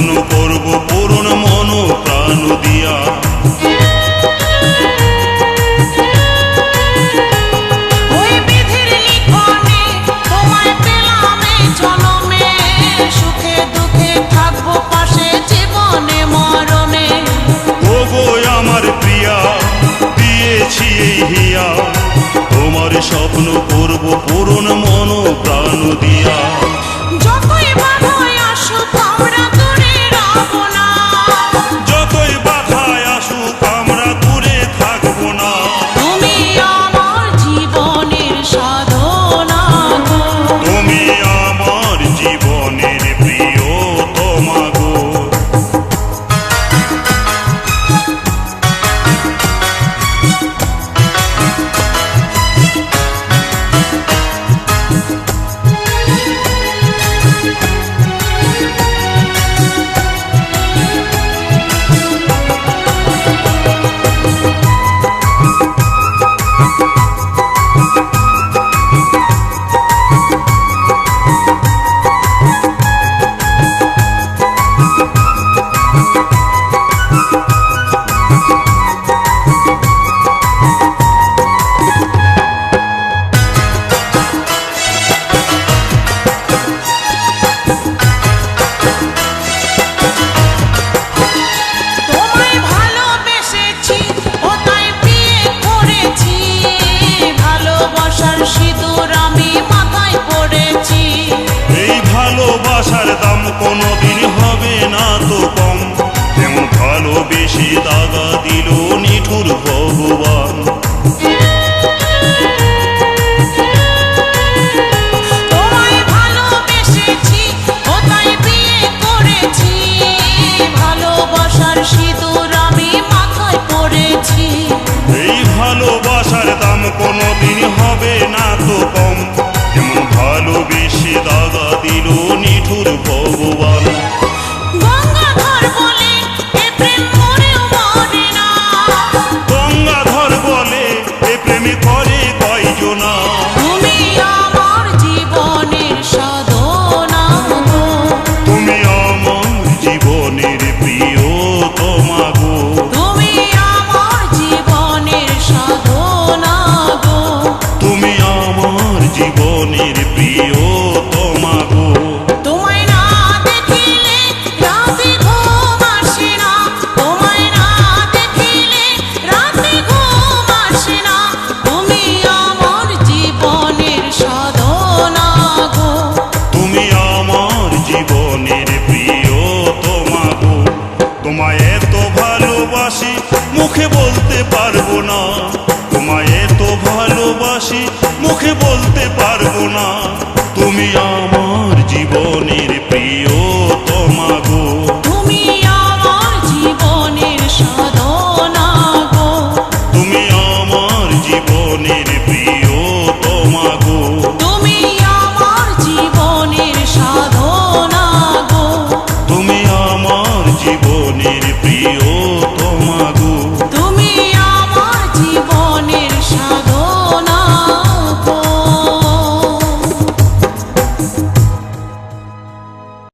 স্বপ্ন করব পূরণ মন প্রাণ দিয়া। ওই বিধির লিখনে তোমায় পেলাম এই জনমে, সুখে দুঃখে থাকবো পাশে জীবনে মরণে। ওগো আমার প্রিয়া, দিয়েছি এই হিয়া, তোমার স্বপ্ন করব পূরণ মন প্রাণ দিয়া। যতই বাধায় আসুক আমরা দূরে রব না, যতই বাধায় আসুক আমরা দূরে থাকবো না। তুমি আমার জীবনের সাধনা গো, তুমি আমার জীবনের প্রিয়তমা গো। তোমায় ভালোবেসেছি ও তাই বিয়ে করেছি, ভালোবাসার সিঁদুর আমি মাথায় পড়েছি। এই ভালোবাসার দাম কোনোদিন হবে না তো কম, যেমন ভালোবেসে দাগা দিল নিঠুর ভগবান। তোমায় ভালোবেসেছি ও তাই বিয়ে করেছি, ভালোবাসার সিঁদুর আমি মাথায় পড়েছি। এই ভালোবাসার দাম কোনোদিন হবে না তো কম, যেমন ভালোবেসে দাগা দিল নিঠুর ভগবান। গঙ্গাধর বলে এ প্রেম মরেও মরে না, গঙ্গাধর বলে এ প্রেমে করে কয়জনা। তুমি আমার জীবনের সাধনা গো, তুমি আমার জীবনের প্রিয়তমা গো। তুমি আমার জীবনের সাধনা গো, তুমি আমার জীবনের প্রিয়তমা গো। তোমায় না দেখিলে রাতে ঘুম আসে না, তোমায় না দেখিলে রাতে ঘুম আসে না, তুমি আমার জীবনের সাধনা গো, তুমি আমার জীবনের প্রিয়তমা গো। তোমায় এত ভালোবাসি মুখে বলতে পারবো না, তোমায় এত ভালোবাসি মুখে বলতে পারবো না। তুমি আমার জীবনের